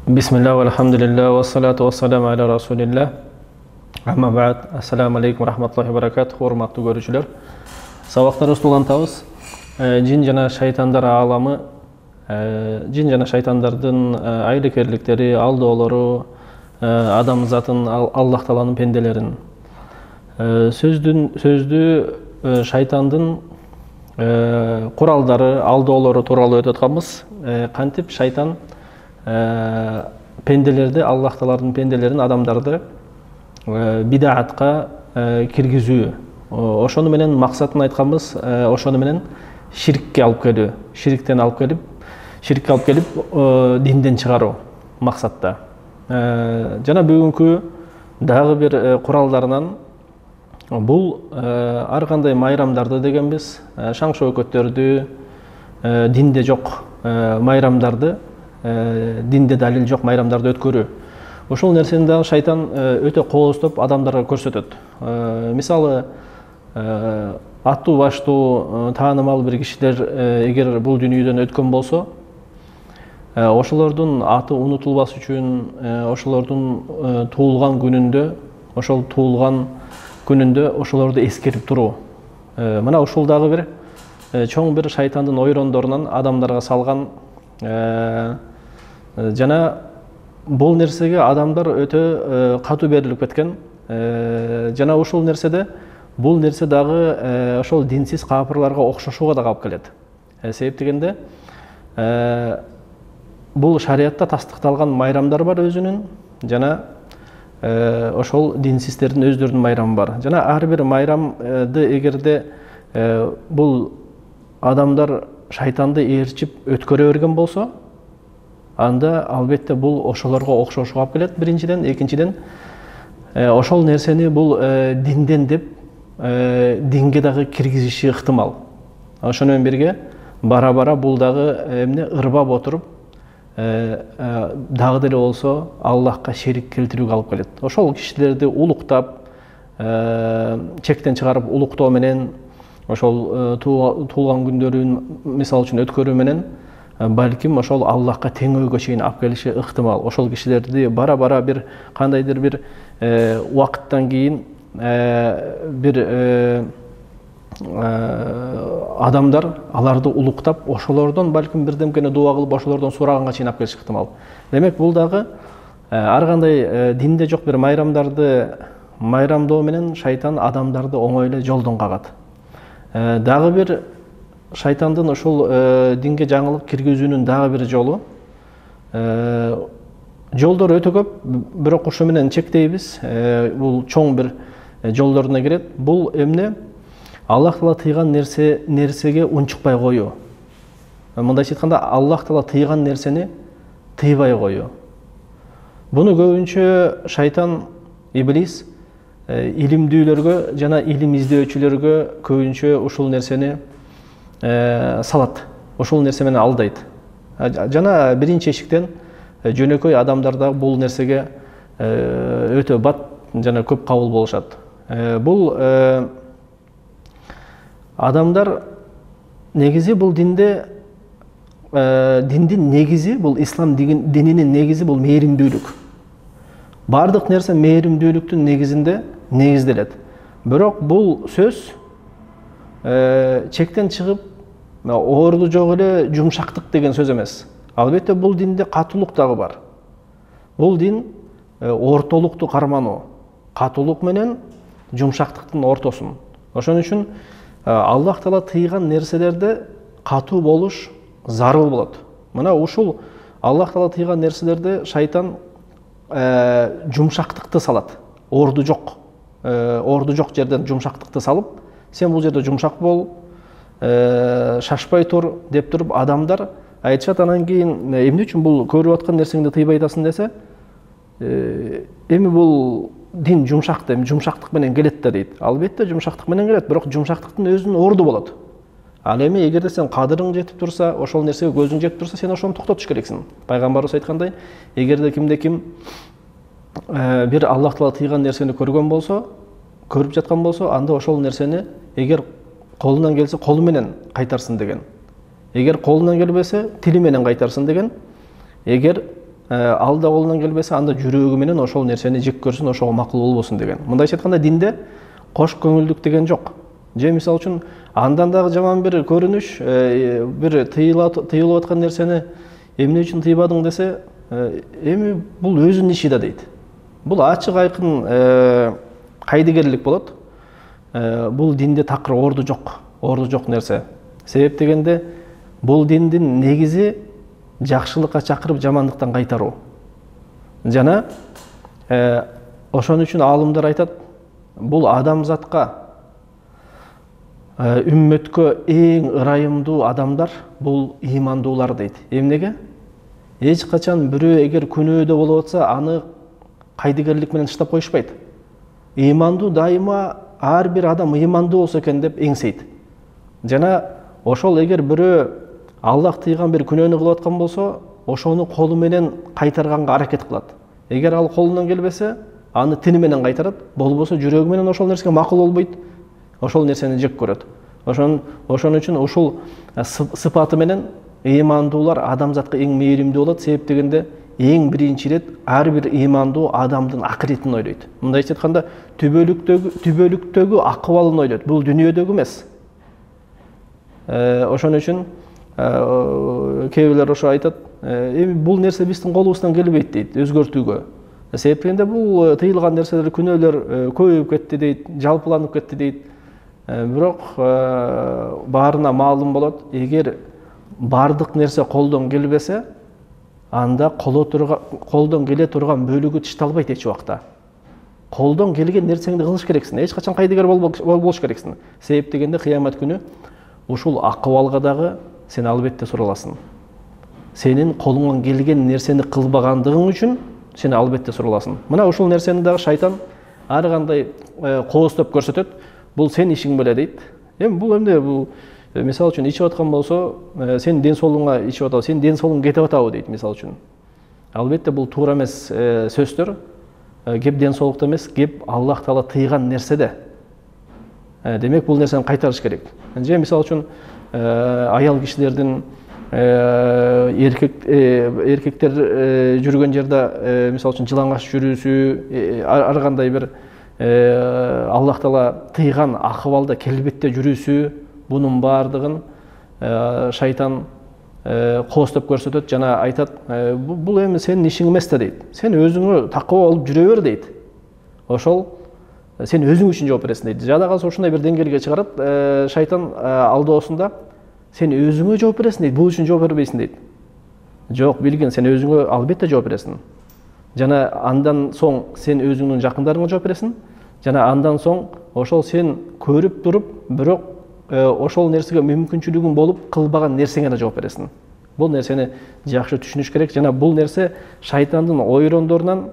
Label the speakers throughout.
Speaker 1: Бисмилля, алхамдулилля, вассалату вассаламу аля расулилля. Амма ба'д, ассаламу алейкум рахматуллахи баракатух, урматтуу көрүүчүлөр. Сабактарыбызды улантабыз. Жин жана шайтандар ааламы, жин жана шайтандардын айлыкерликтери, алдоолору, адамзаттын Аллах Тааланын пенделерин. Сөздү шайтандын куралдары, алдоолору тууралуу өтүп атканбыз. Кантип шайтан пенделерди, Аллах Тааланын пенделерин, адамдарды бидаатка киргизүү. Ошону менен максатын айтканбыз, ошону менен ширкке алып келүү, ширктен алып келип динден чыгаруу максатта. Жана бүгүнкү дагы бир куралдарынан бул ар кандай майрамдарды дегенбиз, шаң шөкөттөрдү, динде жок майрамдарды, динде далил жок майрамдарды өткөрүү. Ошол нерсени дагы шайтан өтө кооздоп адамдарга көрсөтөт. Мисалы, аттуу баштуу таанымал бир кишилер эгер бул дүйнөдөн өткөн болсо, ошолордун аты унутулбас үчүн, ошолордун туулган күнүндө, ошолорду эскерип туруу. Мына ушул дагы бир чоң бир шайтандын ойрондорунан адамдарга салган, жана бул нерсеге адамдар өтө катуу берилип кеткен. Жана ушул нерседе бул нерсе дагы ошол динсиз капырларга окшошууга да алып келет. Себеп дегенде бул шариятта тастыкталган майрамдар бар өзүнүн, жана ошол динсиздердин өздөрүнүн майрамы бар. Жана ар бир майрамды эгерде бул адамдар шайтанды ээрчип өткөрө берген болсо, анда албетте бул ошолорго окшошууга алып келет. Биринчиден, экинчиден ошол нерсени бул динден деп динге дагы киргизиши ыктымал. Ошону менен бирге бара-бара бул дагы эмне ырбап отуруп, дагы деле болсо Аллахка шерик келтирүүгө алып келет. Ошол кишилерди улуктап, чектен чыгарып улуктоо менен, ошол туулган күндөрүн мисал үчүн өткөрүү менен балким ошол Аллахка теңөөгө чейин алып келиши ыктымал. Ошол кишилерди бара-бара бир кандайдыр бир убакыттан кийин бир адамдар аларды улуктап, ошолордон балким бирдемкени дуа кылып, ошолордон сураганга чейин алып келиши ыктымал. Демек бул дагы ар кандай динде жок бир майрамдарды майрамдоо менен шайтан адамдарды оңой эле жолдон кагат. Дагы бир шайтандын ушул динге жаңылык киргизүүнүн дагы бир жолу, жолдор өтө көп, бирок ушу менен чектейбиз. Бул чоң бир жолдоруна кирет. Бул эмне? Аллах Таала тыйган нерсеге унчукпай коюу. Мындайча айтканда, Аллах Таала тыйган нерсени тыйбай коюу. Буну көбүнчө шайтан, иблис илимдүүлөргө жана илим издөөчүлөргө көбүнчө ушул нерсени салат. Ушул нерсе менен алдайт. Жана биринчи эшиктен жөнөкөй адамдар да бул нерсеге өтө бат жана көп кабыл болушат. Бул адамдар негизи бул диндин негизи, бул ислам дининин негизи бул мээримдүүлүк. Бардык нерсе мээримдүүлүктүн негизинде негизделет. Бирок бул сөз чектен чыгып, орду жок эле жумшактык деген сөз эмес. Албетте бул динде катуулук дагы бар. Бул дин ортолукту кармануу, катуулук менен жумшактыктын ортосун. Ошон үчүн Аллах Таала тыйган нерселерде катуу болуш зарыл болот. Мына ушул Аллах Таала тыйган нерселерде шайтан жумшактыкты салат. Орду жок жерден жумшактыкты салып, сен бул жерде жумшак бол, шашпай тур деп туруп адамдар айтышат. Анан кийин эмне үчүн бул көрүп аткан нерсеңди тыйбай атасың десе, эми бул дин жумшак, жумшактык менен келет да дейт. Албетте жумшактык менен келет, бирок жумшактыктын өзүнүн орду болот. Ал эми эгерде сен кадырың жетип турса, ошол нерсеге көзүң жетип турса, сен ошону токтотуш керексиң. Пайгамбарыбыз айткандай, эгерде кимде ким бир Аллах Таала тыйган нерсени көргөн болсо, көрүп жаткан болсо, анда ошол нерсени эгер колунан келсе колу менен кайтарсын деген. Эгер колунан келбесе тили менен кайтарсын деген. Эгер алда колунан келбесе анда жүрөгү менен ошол нерсени жек көрсүн, ошого макул болбосун деген. Мындайча айтканда динде кош көңүлдүк деген жок. Же мисалы үчүн андан дагы жаман бир көрүнүш, бир тыйылып аткан нерсени эмне үчүн тыйбадың десе, эми бул өзүнүн иши да дейт. Бул ачык айкын кайдыгерлик болот. Бул динде такыр орду жок нерсе. Себеп дегенде бул диндин негизи жакшылыкка чакырып, жамандыктан кайтаруу. Жана ошон үчүн аалымдар айтат, бул адамзатка, үммөткө эң ырайымдуу адамдар бул ыймандуулар дейт. Эмнеге? Эч качан бирөө эгер күнөөдө болуп атса, аны кайдыгерлик менен таштап коюшпайт. Ыймандуу дайыма ар бир адам ыймандуу болсо экен деп эңсейт. Жана ошол эгер бирөө Аллах тыйган бир күнөөнү кылып аткан болсо, ошону колу менен кайтарганга аракет кылат. Эгер ал колунан келбесе, аны тини менен кайтарат, болбосо жүрөгү менен ошол нерсеге макул болбойт, ошол нерсени жек көрөт. Ошон үчүн ушул сыпаты менен ыймандуулар адамзатка эң мээримдүү болот. Себеп дегенде эң биринчи ирет ар бир ыймандуу адамдын акыретин ойлойт. Мындайча айтканда, түбөлүктөгү акыбалын ойлойт. Бул дүйнөдөгү эмес. Ошон үчүн кээ бирлер ошо айтат, эми бул нерсе биздин колубуздан келбейт дейт, өзгөртүүгө. Себеп дегенде бул тыйылган нерселер, күнөөлөр көбөйүп кетти дейт, жалпыланып кетти дейт. Бирок баарына маалым болот, эгер бардык нерсе колдон келбесе, анда колдон келе турган бөлүгү тышталбайт эч убакта. Колдон келген нерсеңди кылыш керексиң, эч качан кайдыгер болбош керексиң. Себеп дегенде кыямат күнү ушул акыбалга дагы сен албетте сураласың. Сенин колуңан келген нерсени кылбагандыгың үчүн сен албетте сураласың. Мына ушул нерсени дагы шайтан ар кандай кооздоп көрсөтөт. Бул сен ишиң беле дейт. Эми бул эмне? Бул мисалы үчүн ичип аткан болсо, сен ден соолугуңа ичип атабы, сен ден соолугуң кетип атабы дейт мисалы үчүн. Албетте бул туура эмес сөздөр. Кеп ден соолукта эмес, кеп Аллах Таала тыйган нерседе. Демек бул нерсени кайтарыш керек. Же мисалы үчүн аял кишилердин эркектер жүргөн жерде мисалы үчүн жылаңач жүрүүсү, ар кандай бир Аллах Таала тыйган акыбалда келбетте жүрүүсү, бунун баардыгын шайтан кооздоп көрсөтөт жана айтат, бул эми сенин ишиң эмес да дейт. Сен өзүңө такыба болуп жүрө бер дейт. Ошол сен өзүң үчүн жооп бересиң дейт. Жада калса ушундай бир деңгээлге чыгарат шайтан алдоосунда. Сен өзүңө жооп бересиң дейт, бул үчүн жооп бербейсиң дейт. Жок, билгин, сен өзүңө албетте жооп бересиң. Жана андан соң сен өзүңдүн жакындарыңа жооп бересиң. Жана андан соң ошол сен көрүп туруп, бирок ошол нерсеге мүмкүнчүлүгүң болуп кылбаган нерсеңе да жооп бересиң. Бул нерсени жакшы түшүнүш керек. Жана бул нерсе шайтандын ойрондорунан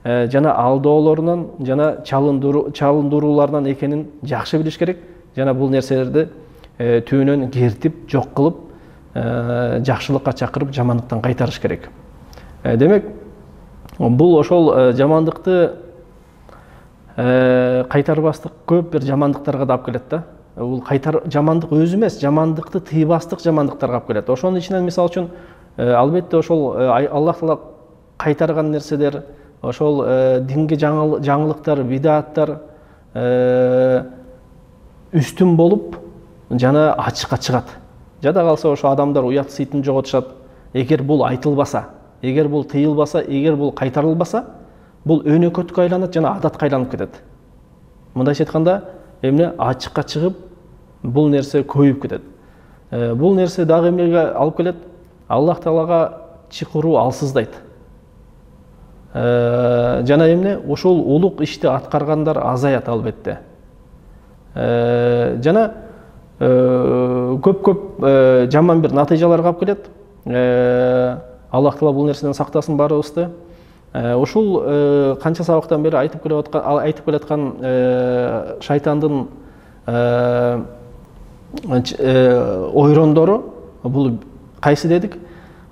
Speaker 1: жана алдоолорунан жана чалындырууларынан экенин жакшы билиш керек. Жана бул нерселерди түбүнөн кертип, жок кылып, жакшылыкка чакырып, жамандыктан кайтарыш керек. Демек, бул ошол жамандыкты кайтарбастык көп бир жамандыктарга да алып келет да. Бул жамандык өзү эмес, жамандыкты тыйбастык жамандыктарга алып келет. Ошонун ичинен мисалы үчүн албетте ошол Аллах Таала кайтарган нерселер, ошол динге жаңылыктар, бидааттар үстүн болуп жана ачыкка чыгат. Жада калса ошо адамдар уят сыйтын жоготушат. Эгер бул айтылбаса, эгер бул тыйылбаса, эгер бул кайтарылбаса, бул өнөкөткө айланат жана адатка айланып кетет. Мындайча айтканда, эмне ачыкка чыгып, бул нерсе көйүп кетет. Бул нерсе дагы эмнеге алып келет? Аллах Таалага чыкыруу алсыздайт. Жана эмне? Ошол улук ишти аткаргандар азаят албетте. Жана көп жаман бир натыйжаларга алып келет. Аллах Таала бул нерседен сактасын баарыбызды. Ушул канча сабактан бери айтып келаткан шайтандын ойрондору бул кайсы дедик?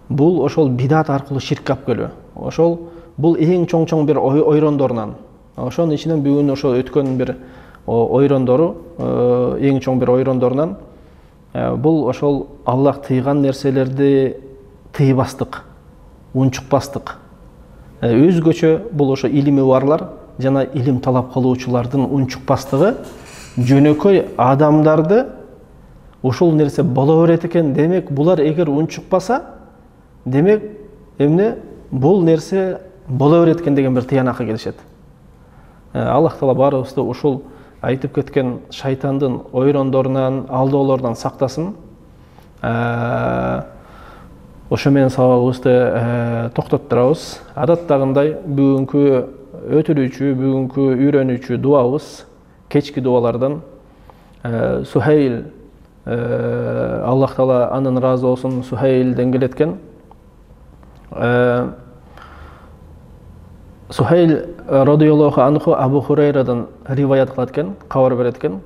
Speaker 1: Бул ошол бидат аркылуу ширкке алып келүү. Ошол бул эң чоң бир ойрондорунан. Ошонун ичинен бүгүн ошол өткөн бир ойрондору, эң чоң бир ойрондорунан бул ошол Аллах тыйган нерселерди тыйбастык, унчукпастык. өзгөчө бул ошо илими барлар жана илим талап кылуучулардын унчукпастыгы жөнөкөй адамдарды ушул нерсе боло берет экен, демек булар эгер унчукпаса, демек эмне бул нерсе боло берет экен деген бир тыянакка келишет. Аллах таала баарыбызды ушул айтып кеткен шайтандын ойрондорунан, алдоолорунан сактасын. Ошо менен сабагыбызды токтоттурабыз. Адаттагындай бүгүнкү өтүрүүчү, бүгүнкү үйрөнүүчү дуабыз кечки дуалардан Сухейл, Аллах таала анын ыраазы болсун, Сухейлден келеткен. Сухейл радиаллаху анху Абу Хурайрадан риваят кылат экен, кабар берет экен.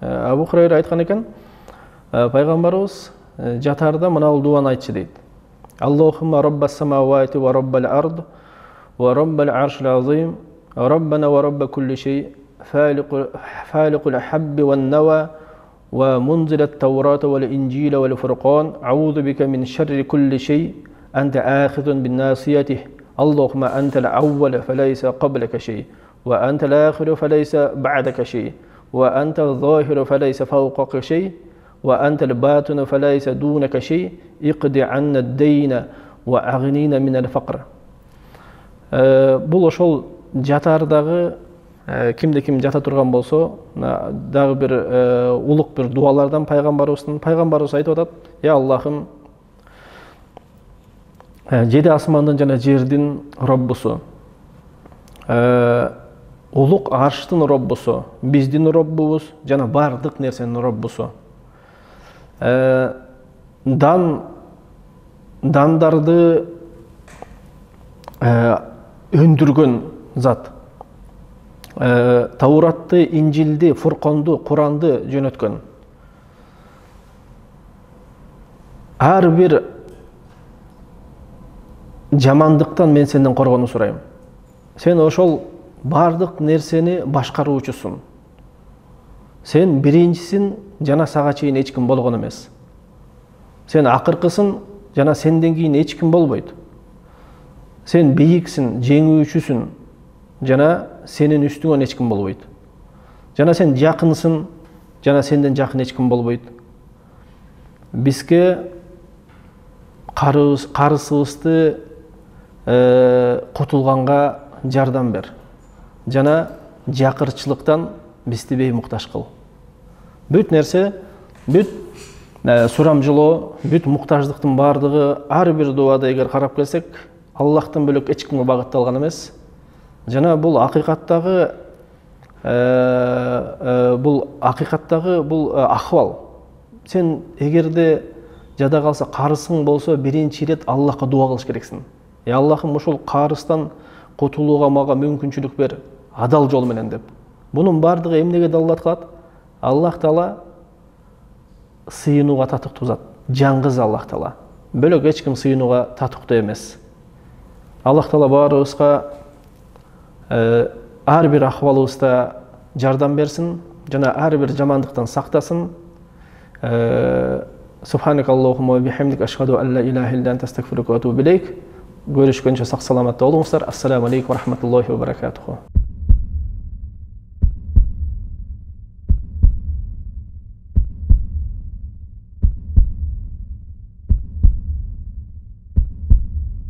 Speaker 1: Абу Хурайра айткан экен, пайгамбарыбыз жатарда мына дуаны айтчу дейт. Аллахумма раббас самавати ва раббал ард ва раббал аршил азим раббана ва рабба кулли шей фалиқул хабби ван нава ва мунзилат таурата вал инжила вал фурқан аузу бика мин шарри кулли шей анта ахидун бин насиятих اللهم أنت الأول فليس قبلك شيء وأنت الآخر فليس بعدك شيء وأنت الظاهر فليس فوقك شيء وأنت الباطن فليس دونك شيء اقض عنا الدين وأغنينا من الفقر. Бул ошол жатардагы кимде ким жата турган болсо, дагы бир улук бир дуалардан пайгамбарыбыз айтып атат: "Я Аллахым, жети асмандын жана жердин Роббусу, улук арштын Роббусу, биздин Роббубуз жана бардык нерсенин Роббусу. Дандарды өндүргөн зат, Тауратты, Инжилди, Фурканды, Куранды жөнөткөн. Ар бир жамандыктан мен сенден коргонуу сурайм. Сен ошол бардык нерсени башкаруучусуң. Сен биринчисин, жана сага чейин эч ким болгон эмес. Сен акыркысың, жана сенден кийин эч ким болбойт. Сен бийиксиң, жеңүүчүсүң, жана сенин үстүңөн эч ким болбойт. Жана сен жакынсың, жана сенден жакын эч ким болбойт. Бизге карысыбызды кутулганга жардам бер. Жана жакырчылыктан бизди беймуктаж кыл. Бүт нерсе, бүт сурамжылоо, бүт муктаждыктын бардыгы ар бир дуада эгер карап келсек, Аллахтан бөлөк эч кимге багытталган эмес. Жана бул акыйкаттагы бул акыбал. Сен эгерде жада калса карысың болсо, биринчи ирет Аллахка дуа кылыш керексиң. Аллахым, ушул карыстан кутулууга мага мүмкүнчүлүк бер, адал жол менен деп. Бунун бардыгы эмнеге далилат кылат? Аллах таала сыйынууга татыктуу зат. Жаңгыз Аллах таала. Бөлөк эч ким сыйынууга татыктуу эмес. Аллах таала баарыбызга ар бир акыбалыбызда жардам берсин, жана ар бир жамандыктан сактасын. Субханакаллахумма ва бихамдика ашхаду ан ла илаха илля анта астагфирука ва атубу илейк. Görüşкөнчө сак саламатта болуңуздар. Ассаламу алейкум ва рахматуллахи ва баракатуху.